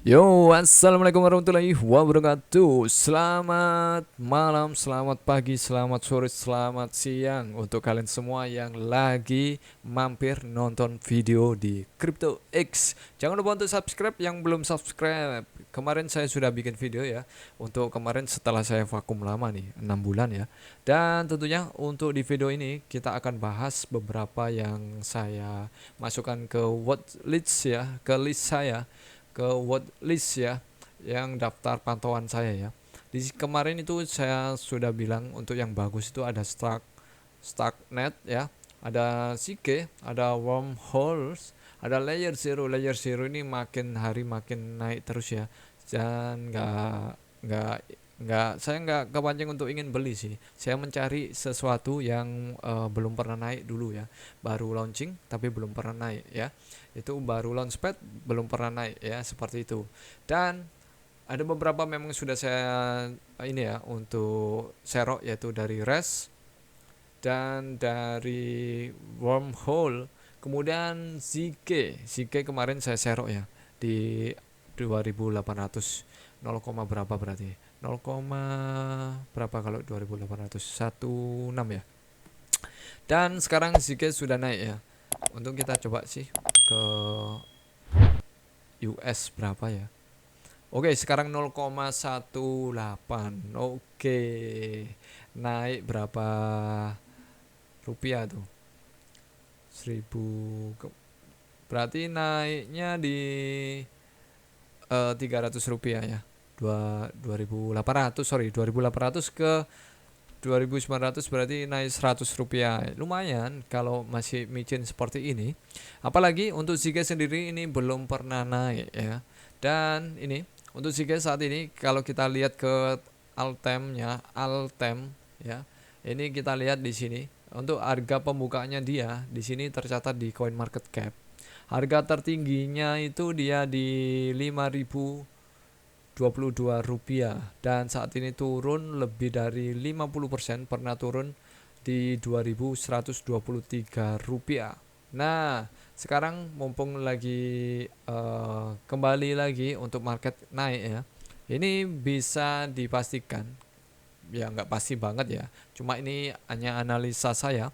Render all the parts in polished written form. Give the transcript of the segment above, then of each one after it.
Yo, assalamualaikum warahmatullahi wabarakatuh. Selamat malam, selamat pagi, selamat sore, selamat siang untuk kalian semua yang lagi mampir nonton video di Crypto X. Jangan lupa untuk subscribe yang belum subscribe. Kemarin saya sudah bikin video ya. Untuk kemarin setelah saya vakum lama nih, 6 bulan ya. Dan tentunya untuk di video ini kita akan bahas beberapa yang saya masukkan ke watchlist ya, ke list saya, ke watchlist ya, yang daftar pantauan saya ya. Di kemarin itu saya sudah bilang untuk yang bagus itu ada Starknet ya, ada Zk, ada Wormholes, ada Layer Zero. Layer Zero ini makin hari makin naik terus ya. Dan nggak saya nggak kepancing untuk ingin beli sih. Saya mencari sesuatu yang belum pernah naik dulu ya, baru launching tapi belum pernah naik ya. Itu baru launchpad belum pernah naik ya, seperti itu. Dan ada beberapa memang sudah saya ini ya untuk serok, yaitu dari Res dan dari Wormhole, kemudian ZK kemarin saya serok ya di 2800, 0, berapa berarti 0, berapa kalau 2800 16 ya. Dan sekarang ZK sudah naik ya. Untuk kita coba sih ke US berapa ya. Oke, sekarang 0,18. Oke, naik berapa rupiah tuh? 1000 berarti naiknya di 300 rupiah ya. 2800, sorry, 2800 ke 2900 berarti naik 100 rupiah. Lumayan kalau masih micin seperti ini. Apalagi untuk Zika sendiri ini belum pernah naik ya. Dan ini untuk Zika saat ini kalau kita lihat ke Altem ya. Ini kita lihat di sini untuk harga pembukanya dia di sini tercatat di CoinMarketCap. Harga tertingginya itu dia di 5.022 rupiah, dan saat ini turun lebih dari 50%, pernah turun di 2.123 rupiah. Nah, sekarang mumpung lagi kembali lagi untuk market naik ya, ini bisa dipastikan ya, nggak pasti banget ya, cuma ini hanya analisa saya.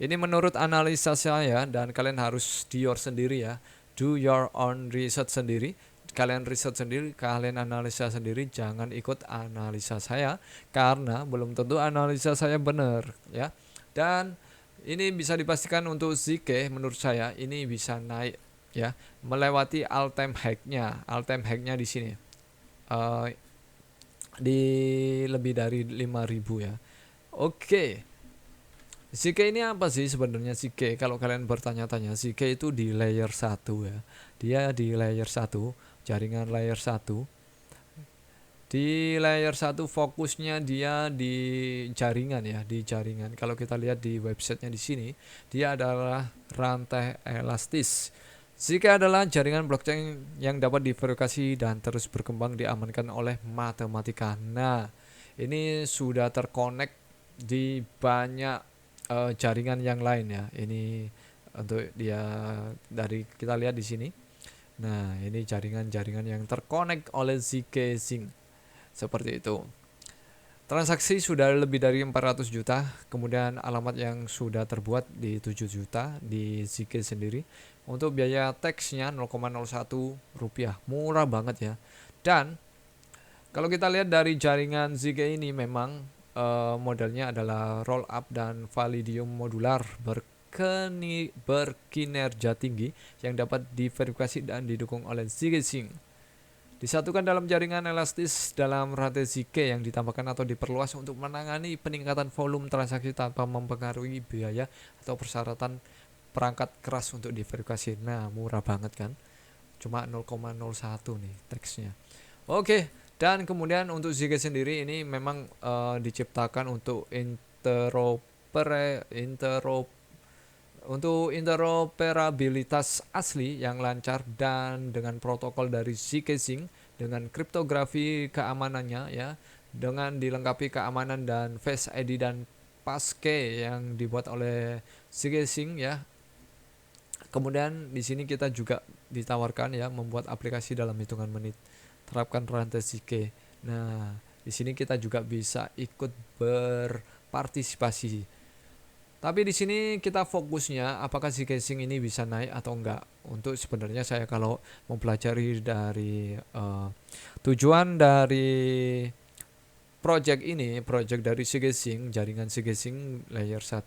Ini menurut analisa saya, dan kalian harus sendiri ya, do your own research sendiri. Kalian riset sendiri, kalian analisa sendiri, jangan ikut analisa saya karena belum tentu analisa saya benar ya. Dan ini bisa dipastikan untuk ZK, menurut saya ini bisa naik ya, melewati all time high-nya di sini. Uh, di lebih dari 5.000 ya. Oke. ZK ini apa sih sebenarnya ZK? Kalau kalian bertanya-tanya, ZK itu di layer 1 ya. Dia di layer 1, jaringan layer 1. Di layer 1 fokusnya dia di jaringan ya, di jaringan. Kalau kita lihat di websitenya di sini, dia adalah rantai elastis. ZK adalah jaringan blockchain yang dapat diverifikasi dan terus berkembang, diamankan oleh matematika. Nah, ini sudah terkonek di banyak jaringan yang lain ya. Ini untuk dia, dari kita lihat di sini. Nah, ini jaringan-jaringan yang terkonek oleh ZK Sync. Seperti itu. Transaksi sudah lebih dari 400 juta, kemudian alamat yang sudah terbuat di 7 juta di ZK sendiri. Untuk biaya teksnya 0,01 rupiah, murah banget ya. Dan kalau kita lihat dari jaringan ZK ini memang modelnya adalah roll up dan validium modular berkinerja tinggi yang dapat diverifikasi dan didukung oleh ZK Sync. Disatukan dalam jaringan elastis dalam rantai ZK yang ditambahkan atau diperluas untuk menangani peningkatan volume transaksi tanpa mempengaruhi biaya atau persyaratan perangkat keras untuk diverifikasi. Nah, murah banget kan? Cuma 0,01 nih teksnya. Oke, dan kemudian untuk ZK sendiri ini memang diciptakan untuk interoperabilitas asli yang lancar dan dengan protokol dari ZK Sync dengan kriptografi keamanannya ya, dengan dilengkapi keamanan dan Face ID dan Passkey yang dibuat oleh ZK Sync ya. Kemudian di sini kita juga ditawarkan ya membuat aplikasi dalam hitungan menit. Terapkan rantai Zk. Nah, di sini kita juga bisa ikut berpartisipasi. Tapi di sini kita fokusnya apakah Zcaching ini bisa naik atau enggak. Untuk sebenarnya saya kalau mempelajari dari tujuan dari project dari Zcaching, jaringan Zcaching layer 1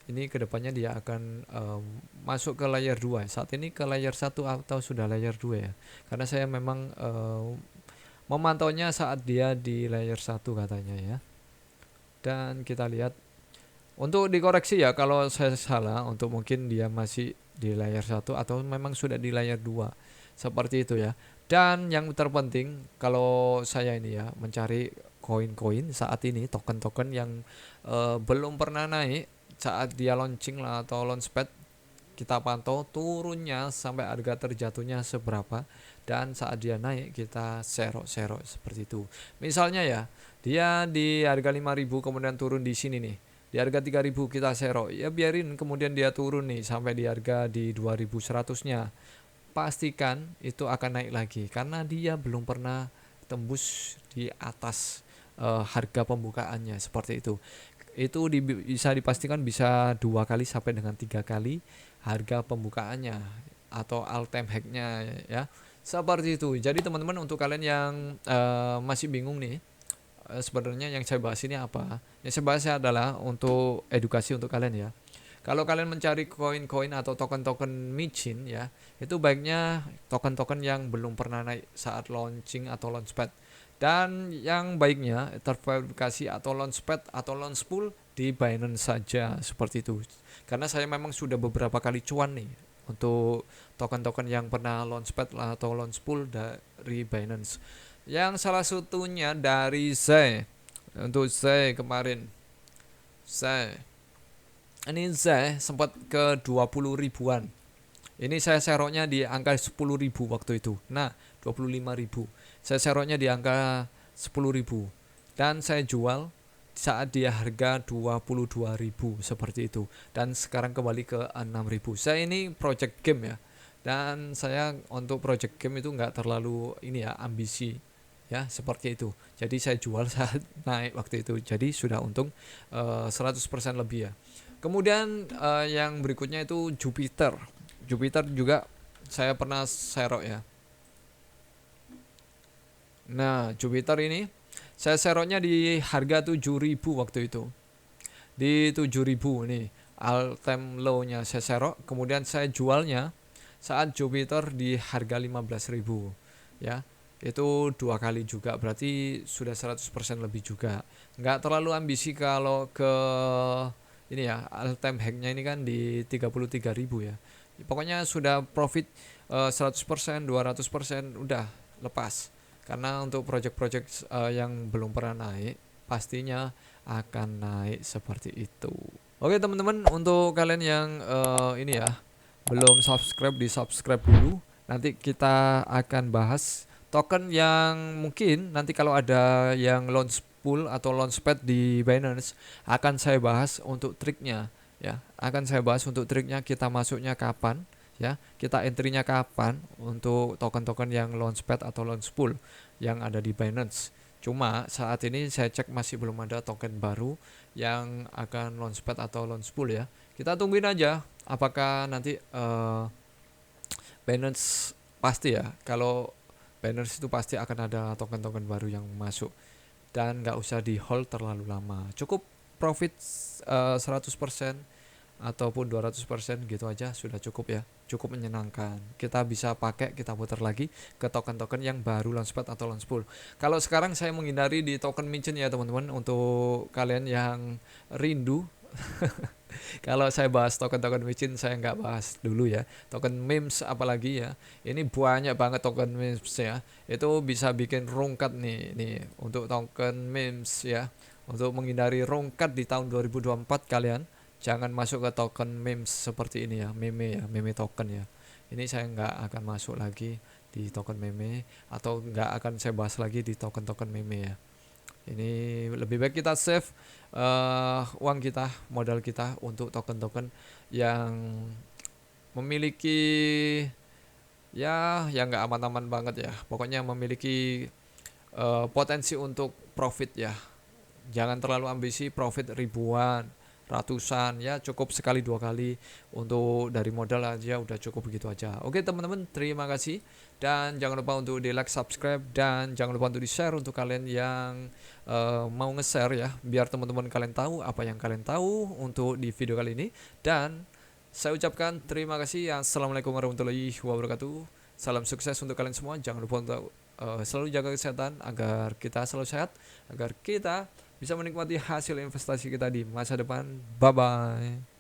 ini kedepannya dia akan masuk ke layer 2. Saat ini ke layer 1 atau sudah layer 2 ya. Karena saya memang memantaunya saat dia di layer 1 katanya ya. Dan kita lihat untuk dikoreksi ya kalau saya salah, untuk mungkin dia masih di layer 1 atau memang sudah di layer 2. Seperti itu ya. Dan yang terpenting kalau saya ini ya mencari koin-koin saat ini, token-token yang belum pernah naik saat dia launching lah atau launchpad, kita pantau turunnya sampai harga terjatuhnya seberapa, dan saat dia naik kita serok-serok seperti itu. Misalnya ya, dia di harga 5.000 kemudian turun di sini nih. Di harga 3.000 kita serok. Ya biarin kemudian dia turun nih sampai di harga di 2.100-nya. Pastikan itu akan naik lagi karena dia belum pernah tembus di atas harga pembukaannya seperti itu. Itu bisa dipastikan bisa 2 kali sampai dengan 3 kali harga pembukaannya atau all time high-nya ya. Seperti itu. Jadi teman-teman, untuk kalian yang masih bingung nih, sebenarnya yang saya bahas ini apa? Yang saya bahas adalah untuk edukasi untuk kalian ya. Kalau kalian mencari koin-koin atau token-token micin ya, itu baiknya token-token yang belum pernah naik saat launching atau launchpad. Dan yang baiknya terverifikasi atau launchpad atau launch pool di Binance saja seperti itu. Karena saya memang sudah beberapa kali cuan nih untuk token-token yang pernah launchpad atau launch pool dari Binance. Yang salah satunya dari Z. Untuk Z kemarin, Z ini Z sempat ke 20 ribuan. Ini saya seroknya di angka 10.000 waktu itu. Nah, 25.000. Saya seroknya di angka 10.000 dan saya jual saat dia harga 22.000 seperti itu, dan sekarang kembali ke 6.000. Saya ini project game ya, dan saya untuk project game itu nggak terlalu ini ya ambisi ya seperti itu. Jadi saya jual saat naik waktu itu. Jadi sudah untung 100% lebih ya. Kemudian yang berikutnya itu Jupiter. Jupiter juga saya pernah serok ya. Nah, Jupiter ini saya seroknya di harga 7.000 waktu itu. Di 7.000 nih all time low-nya saya serok, kemudian saya jualnya saat Jupiter di harga 15.000 ya. Itu 2 kali juga, berarti sudah 100% lebih juga. Nggak terlalu ambisi kalau ke ini ya, all time high-nya ini kan di 33.000 ya. Pokoknya sudah profit 100%, 200% udah lepas. Karena untuk project-project yang belum pernah naik pastinya akan naik seperti itu. Oke teman-teman, untuk kalian yang ini ya belum subscribe, di subscribe dulu. Nanti kita akan bahas token yang mungkin nanti kalau ada yang launch pool atau launchpad di Binance akan saya bahas untuk triknya ya. Akan saya bahas untuk triknya, kita masuknya kapan ya, kita entry-nya kapan untuk token-token yang launchpad atau launch pool yang ada di Binance. Cuma saat ini saya cek masih belum ada token baru yang akan launchpad atau launch pool ya. Kita tungguin aja apakah nanti Binance pasti ya. Kalau Binance itu pasti akan ada token-token baru yang masuk, dan nggak usah di hold terlalu lama. Cukup profit 100% ataupun 200% gitu aja sudah cukup ya. Cukup menyenangkan. Kita bisa pakai, kita putar lagi ke token-token yang baru launchpad atau launch pool. Kalau sekarang saya menghindari di token micin ya teman-teman, untuk kalian yang rindu. Kalau saya bahas token-token micin saya nggak bahas dulu ya. Token memes apalagi ya. Ini banyak banget token memes ya. Itu bisa bikin rungkat nih untuk token memes ya. Untuk menghindari rungkat di tahun 2024 kalian jangan masuk ke token memes seperti ini ya, meme token ya. Ini saya nggak akan masuk lagi di token meme, atau nggak akan saya bahas lagi di token-token meme ya. Ini lebih baik kita save uang kita, modal kita untuk token-token yang memiliki ya yang nggak aman-aman banget ya. Pokoknya memiliki potensi untuk profit ya. Jangan terlalu ambisi profit ribuan, ratusan, ya cukup sekali dua kali untuk dari modal aja udah cukup begitu aja. Oke teman-teman, terima kasih dan jangan lupa untuk di like, subscribe dan jangan lupa untuk di share untuk kalian yang mau nge-share ya, biar teman-teman kalian tahu apa yang kalian tahu untuk di video kali ini. Dan saya ucapkan terima kasih. Assalamualaikum warahmatullahi wabarakatuh. Salam sukses untuk kalian semua. Jangan lupa untuk selalu jaga kesehatan agar kita selalu sehat, agar kita bisa menikmati hasil investasi kita di masa depan. Bye bye.